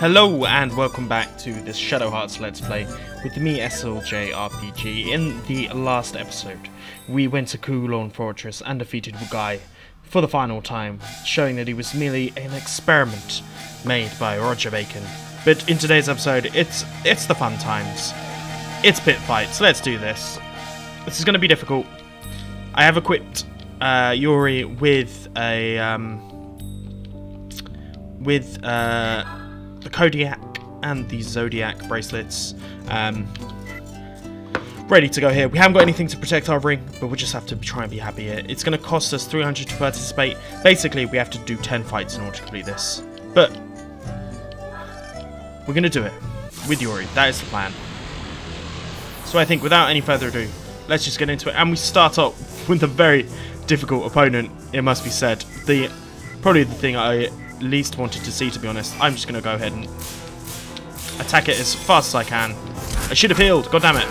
Hello and welcome back to this Shadow Hearts Let's Play with me, SLJ RPG. In the last episode, we went to Kulon Fortress and defeated Wugai for the final time, showing that he was merely an experiment made by Roger Bacon. But in today's episode, it's the fun times. It's pit fights. Let's do this. This is going to be difficult. I have equipped Yuri with a the Kodiak and the Zodiac bracelets ready to go here. We haven't got anything to protect our ring, but we'll just have to try and be happy here. It's going to cost us 300 to participate. Basically, we have to do 10 fights in order to complete this. But we're going to do it with Yuri. That is the plan. So I think without any further ado, let's just get into it. And we start off with a very difficult opponent, it must be said. Probably the thing I least wanted to see, to be honest. I'm just going to go ahead and attack it as fast as I can. I should have healed, god damn it.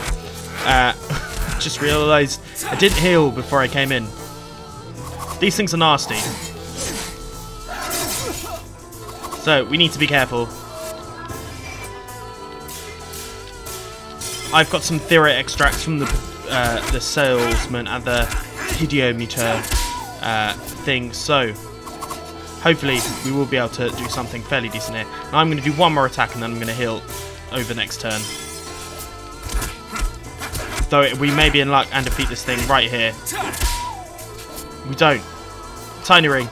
Just realised I didn't heal before I came in. These things are nasty. So we need to be careful. I've got some theory extracts from the salesman at the Hidiometer thing, so hopefully we will be able to do something fairly decent here. Now I'm going to do one more attack and then I'm going to heal over next turn. Though we may be in luck and defeat this thing right here. We don't. Tiny ring.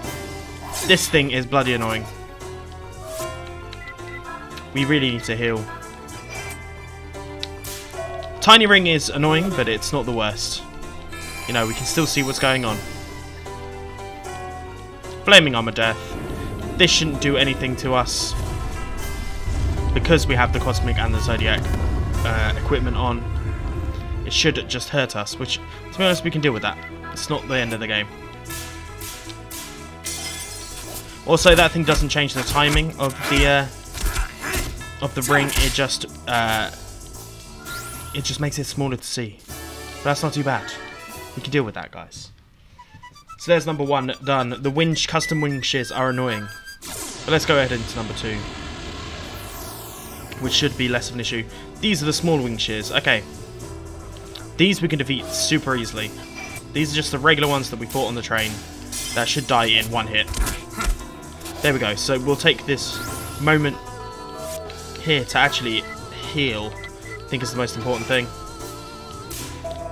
This thing is bloody annoying. We really need to heal. Tiny ring is annoying, but it's not the worst. You know, we can still see what's going on. Flaming Armor Death. This shouldn't do anything to us because we have the Cosmic and the Zodiac equipment on. It should just hurt us, which, to be honest, we can deal with that. It's not the end of the game. Also, that thing doesn't change the timing of the ring. It just makes it smaller to see. But that's not too bad. We can deal with that, guys. So there's number one done. The custom wing shears are annoying. But let's go ahead into number two, which should be less of an issue. These are the small wing shears. Okay. These we can defeat super easily. These are just the regular ones that we fought on the train. That should die in one hit. There we go. So we'll take this moment here to actually heal. I think is the most important thing.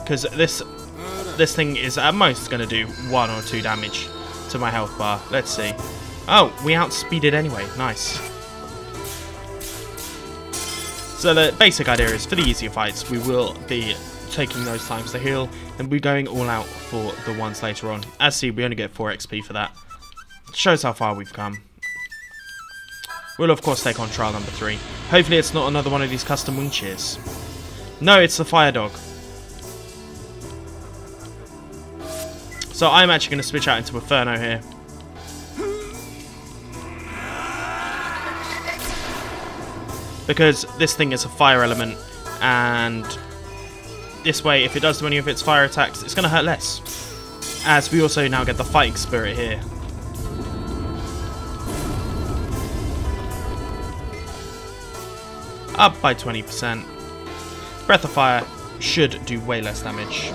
Because this thing is at most going to do 1 or 2 damage to my health bar. Let's see. Oh, we outspeeded anyway. Nice. So the basic idea is for the easier fights, we will be taking those times to heal, and we're going all out for the ones later on. As see, we only get 4 XP for that. Shows how far we've come. We'll of course take on trial number 3. Hopefully it's not another one of these custom wing shears. No, it's the fire dog. So I'm actually going to switch out into Inferno here. Because this thing is a fire element, and this way, if it does do any of its fire attacks, it's going to hurt less. As we also now get the fighting spirit here. Up by 20%. Breath of Fire should do way less damage.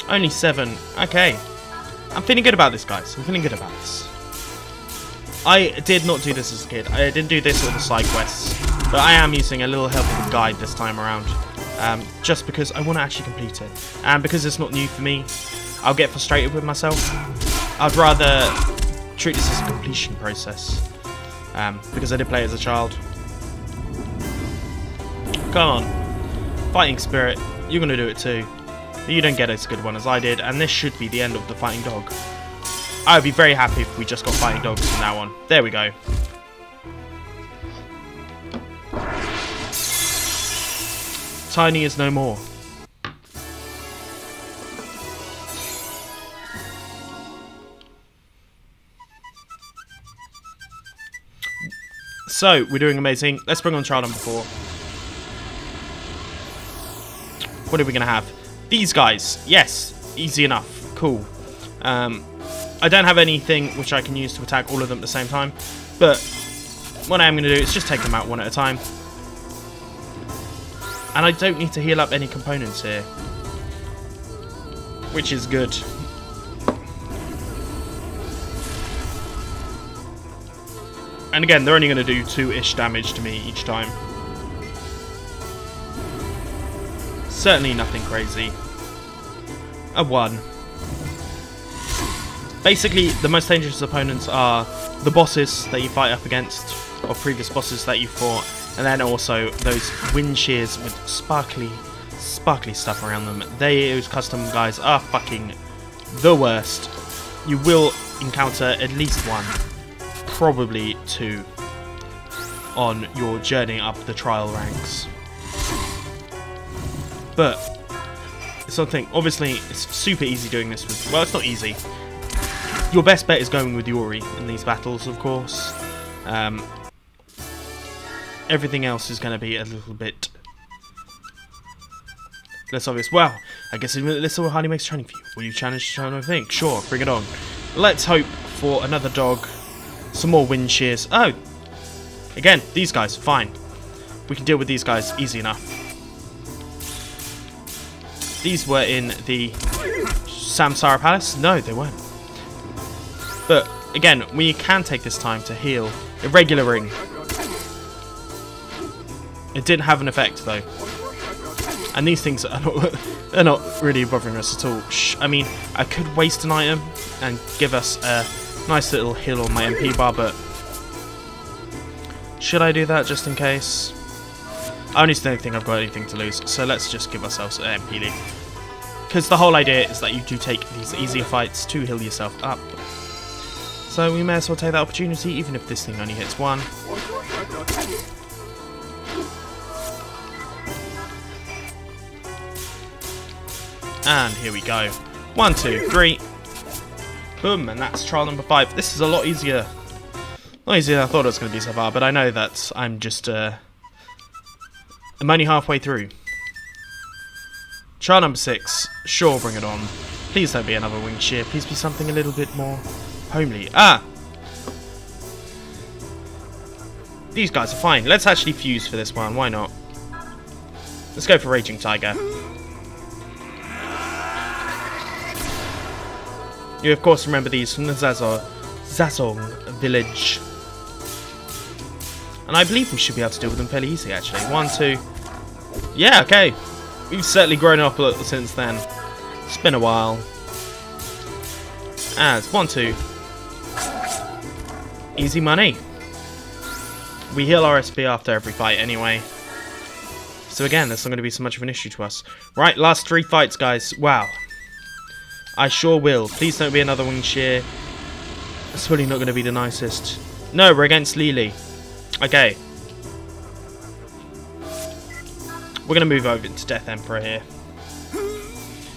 Only 7. Okay. I'm feeling good about this, guys. I'm feeling good about this. I did not do this as a kid. I didn't do this or the side quests. But I am using a little help of a guide this time around. Just because I want to actually complete it. And because it's not new for me, I'll get frustrated with myself. I'd rather treat this as a completion process. Because I did play it as a child. Come on. Fighting Spirit. You're going to do it too. But you don't get as good one as I did, and this should be the end of the fighting dog. I would be very happy if we just got fighting dogs from now on. There we go. Tiny is no more. So, we're doing amazing. Let's bring on trial number 4. What are we going to have? These guys. Yes. Easy enough. Cool. I I don't have anything which I can use to attack all of them at the same time, but what I am going to do is just take them out one at a time. And I don't need to heal up any components here, which is good. And again, they're only going to do 2-ish damage to me each time. Certainly nothing crazy. A 1. Basically, the most dangerous opponents are the bosses that you fight up against, or previous bosses that you fought, and then also those wind shears with sparkly stuff around them. Those custom guys are fucking the worst. You will encounter at least 1. Probably 2 on your journey up the trial ranks. But something, obviously it's super easy doing this with, well, it's not easy. Your best bet is going with Yuri in these battles, of course. Everything else is going to be a little bit less obvious. Well, I guess this will hardly makes training for you. Will you challenge I think? Sure, bring it on. Let's hope for another dog. Some more wind shears. Oh! Again, these guys, fine. We can deal with these guys easy enough. These were in the Samsara Palace? No, they weren't. But, again, we can take this time to heal. Irregular ring. It didn't have an effect, though. And these things are not really bothering us at all. I mean, I could waste an item and give us a nice little heal on my MP bar, but should I do that just in case? I honestly don't think I've got anything to lose, so let's just give ourselves an MP lead. Because the whole idea is that you do take these easier fights to heal yourself up. So we may as well take that opportunity, even if this thing only hits 1. And here we go. 1, 2, 3. Boom, and that's trial number 5. This is a lot easier. Not easier than I thought it was going to be so far, but I know that I'm just, I'm only halfway through. Trial number 6. Sure, bring it on. Please don't be another winged shear. Please be something a little bit more homely. Ah! These guys are fine. Let's actually fuse for this one. Why not? Let's go for Raging Tiger. You of course remember these from the Zazong village. And I believe we should be able to deal with them fairly easily actually. 1, 2. Yeah, okay. We've certainly grown up since then. It's been a while. It's 1, 2. Easy money. We heal our SP after every fight anyway. So again, that's not going to be so much of an issue to us. Right, last 3 fights, guys. Wow. I sure will. Please don't be another winged shear. It's really not going to be the nicest. No, we're against Lily. Okay. We're going to move over to Death Emperor here.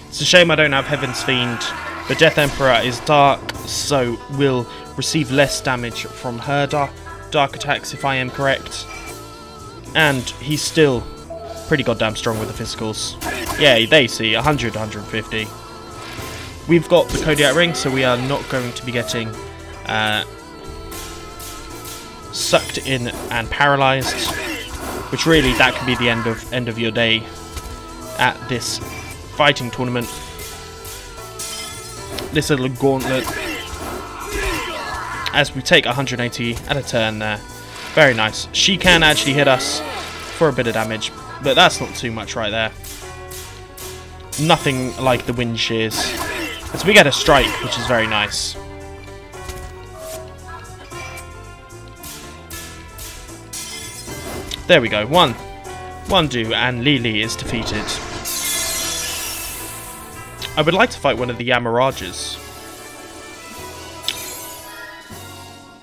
It's a shame I don't have Heaven's Fiend. But Death Emperor is dark, so will receive less damage from her dark attacks, if I am correct. And he's still pretty goddamn strong with the physicals. Yeah, they see 100, 150. We've got the Kodiak Ring, so we are not going to be getting sucked in and paralysed. Which really, that could be the end of your day at this fighting tournament. This little gauntlet. As we take 180 at a turn there. Very nice. She can actually hit us for a bit of damage, but that's not too much right there. Nothing like the wind shears. As we get a strike, which is very nice. There we go. One do, and Lily is defeated. I would like to fight one of the Yamarajas,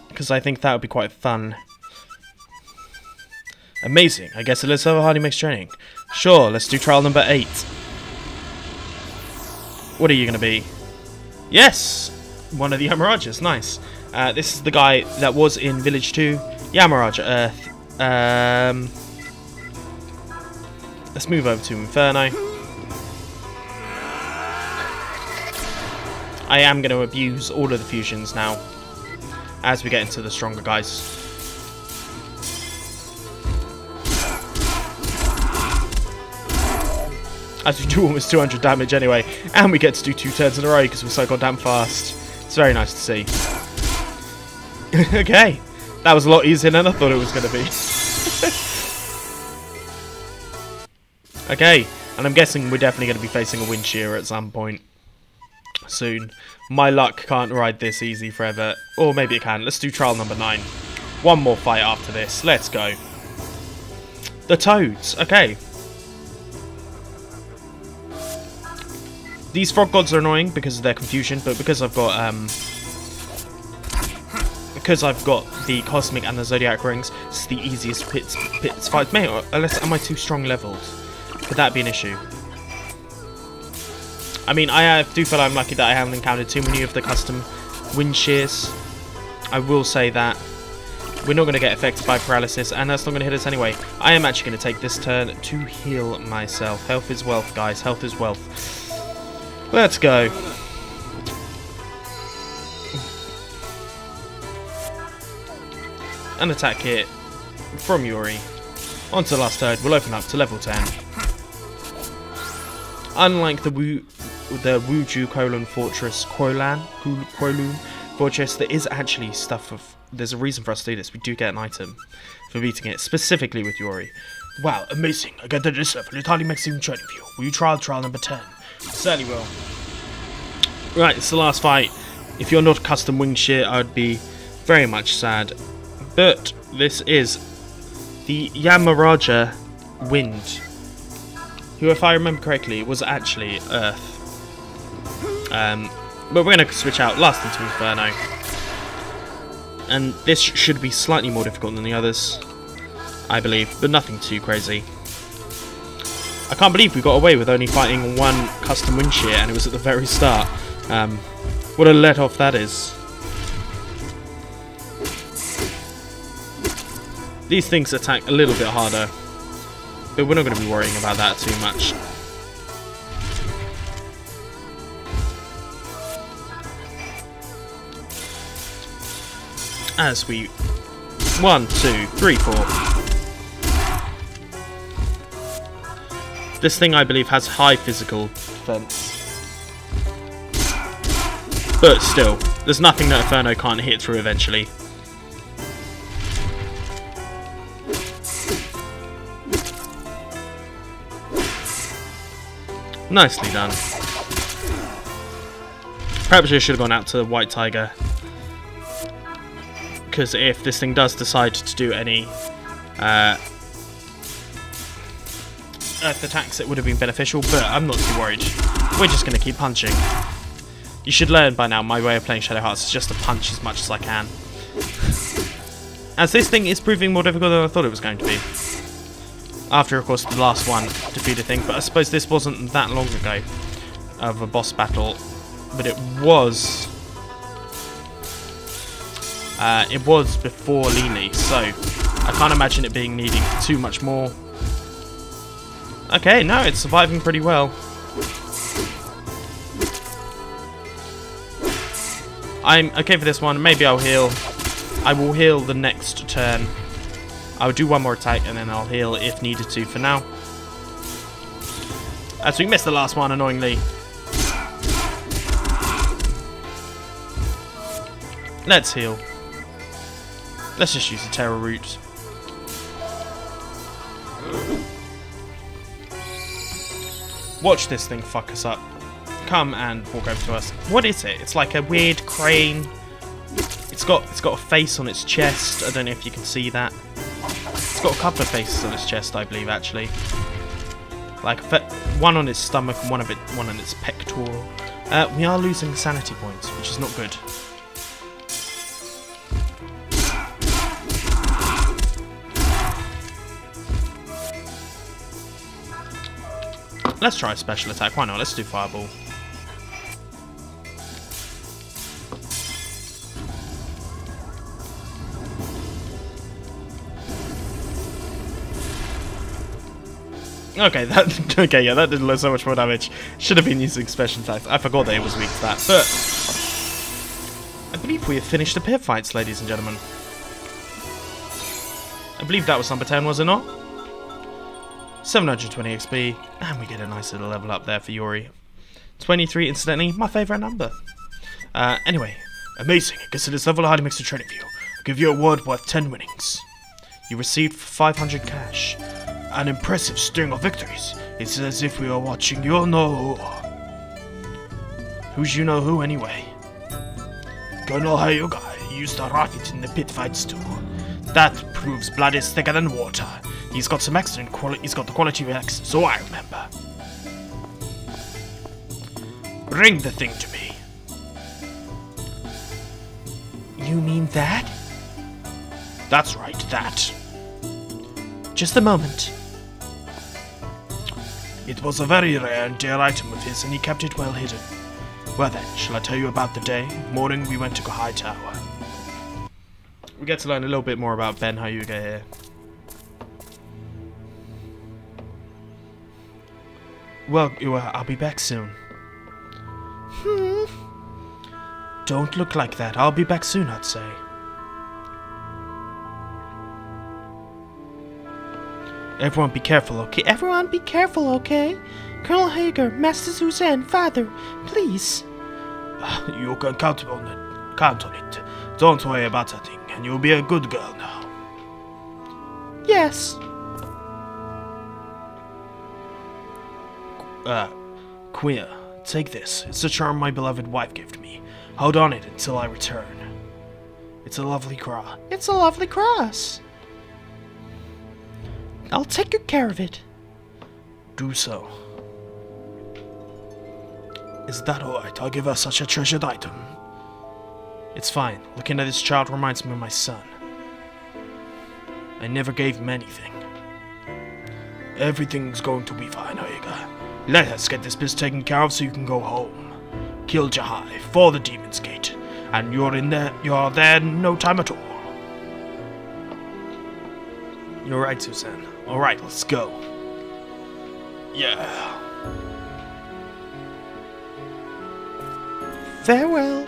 because I think that would be quite fun. Amazing. I guess let's have a Hardy Mix training. Sure, let's do trial number 8. What are you going to be? Yes! One of the Yamarajas. Nice. This is the guy that was in Village 2. Yamaraja Earth. Let's move over to Inferno. I am going to abuse all of the fusions now as we get into the stronger guys. As we do almost 200 damage anyway, and we get to do 2 turns in a row because we're so goddamn fast. It's very nice to see. Okay, that was a lot easier than I thought it was going to be. Okay, and I'm guessing we're definitely going to be facing a wind shear at some point soon. My luck can't ride this easy forever, or maybe it can. Let's do trial number 9. One more fight after this. Let's go. The toads. Okay. These frog gods are annoying because of their confusion, but because I've got the cosmic and the zodiac rings, it's the easiest pits fights. Unless am I too strong leveled? Could that be an issue? I mean, I do feel I'm lucky that I haven't encountered too many of the custom wind shears. I will say that. We're not going to get affected by paralysis, and that's not going to hit us anyway. I am actually going to take this turn to heal myself. Health is wealth, guys. Health is wealth. Let's go. An attack hit from Yuri. On to the last turn. We'll open up to level 10. Unlike the Wuju Kowloon Fortress, Kowloon Fortress, there is actually stuff of. There's a reason for us to do this. We do get an item for beating it, specifically with Yuri. Wow, amazing! I get to this level. It hardly makes even training for you. Will you trial number 10? Certainly will. Right, it's the last fight. If you're not custom wing shear, I would be very much sad. But this is the Yamaraja Wind, who, if I remember correctly, was actually Earth. But we're going to switch out last into Inferno. And this should be slightly more difficult than the others, I believe, but nothing too crazy. I can't believe we got away with only fighting one custom wind shear, and it was at the very start. What a let off that is. These things attack a little bit harder, but we're not going to be worrying about that too much. As we 1, 2, 3, 4. This thing, I believe, has high physical defense. But still, there's nothing that Inferno can't hit through eventually. Nicely done. Perhaps I should have gone out to White Tiger, because if this thing does decide to do any earth attacks, it would have been beneficial, but I'm not too worried. We're just going to keep punching. You should learn by now, my way of playing Shadow Hearts is just to punch as much as I can. As this thing is proving more difficult than I thought it was going to be. After, of course, the last one defeated thing, but I suppose this wasn't that long ago of a boss battle, but it was before Lili, so I can't imagine it being needing too much more. Okay, no, it's surviving pretty well. I'm okay for this one. Maybe I'll heal. I will heal the next turn. I'll do one more attack and then I'll heal if needed to for now. As we missed the last one, annoyingly. Let's heal. Let's just use the Terror Root. Watch this thing fuck us up. Come and walk over to us. What is it? It's like a weird crane. It's got a face on its chest. I don't know if you can see that. It's got a couple of faces on its chest, I believe, actually. Like one on its stomach and one on its pectoral. We are losing sanity points, which is not good. Let's try a special attack. Why not? Let's do Fireball. Okay, that did so much more damage. Should have been using special attacks. I forgot that it was weak to that, but I believe we have finished the pit fights, ladies and gentlemen. I believe that was number 10, was it not? 720 XP, and we get a nice little level up there for Yuri. 23, incidentally, my favourite number. Anyway, amazing. Consider this level Harmonixer training view. I'll give you a award worth 10 winnings. You received 500 cash. An impressive string of victories. It's as if we were watching you know who. Who's you know who anyway? Colonel Hyuga used a rocket in the pit fights too. That proves blood is thicker than water. He's got some excellent quality. He's got the quality of X, so I remember. Bring the thing to me. You mean that? That's right, that. Just a moment. It was a very rare and dear item of his, and he kept it well hidden. Well then, shall I tell you about the day? Morning we went to High Tower. We get to learn a little bit more about Ben Hyuga here. Well, I'll be back soon. Don't look like that. I'll be back soon, I'd say. Everyone be careful, okay? Everyone be careful, okay? Colonel Hager, Master Suzanne, Father, please. You can count on it. Count on it. Don't worry about a thing, and you'll be a good girl now. Yes. Queer, take this. It's a charm my beloved wife gave me. Hold on it until I return. It's a lovely cross. It's a lovely cross. I'll take good care of it. Do so. Is that alright? I'll give her such a treasured item. It's fine. Looking at this child reminds me of my son. I never gave him anything. Everything's going to be fine, Hyuga. Let us get this business taken care of so you can go home. Kill Shanghai for the Demon's Gate, and you're there in no time at all. You're right, Suzanne. Alright, let's go. Yeah. Farewell.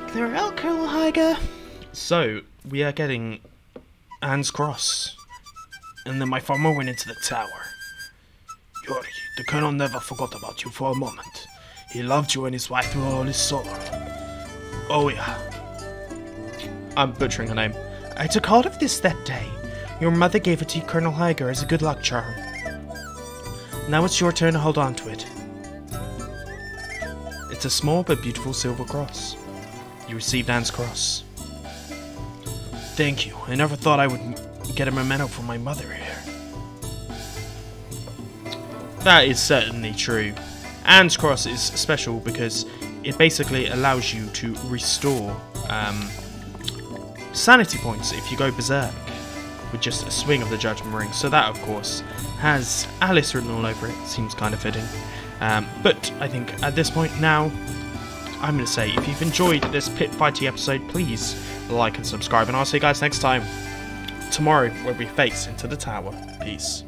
Farewell, Colonel Hyuga. So, we are getting Anne's Cross. And then my farmer went into the tower. Yuri, the Colonel never forgot about you for a moment. He loved you and his wife with all his soul. Oh yeah. I'm butchering her name. I took hold of this that day. Your mother gave it to Colonel Hyuga as a good luck charm. Now it's your turn to hold on to it. It's a small but beautiful silver cross. You received Anne's Cross. Thank you. I never thought I would get a memento from my mother here. That is certainly true. Anne's Cross is special because it basically allows you to restore sanity points if you go berserk with just a swing of the Judgment Ring. So that, of course, has Alice written all over it. Seems kind of fitting. But I think at this point now, I'm going to say, if you've enjoyed this pit fighting episode, please like and subscribe. And I'll see you guys next time, tomorrow, where we face into the tower. Peace.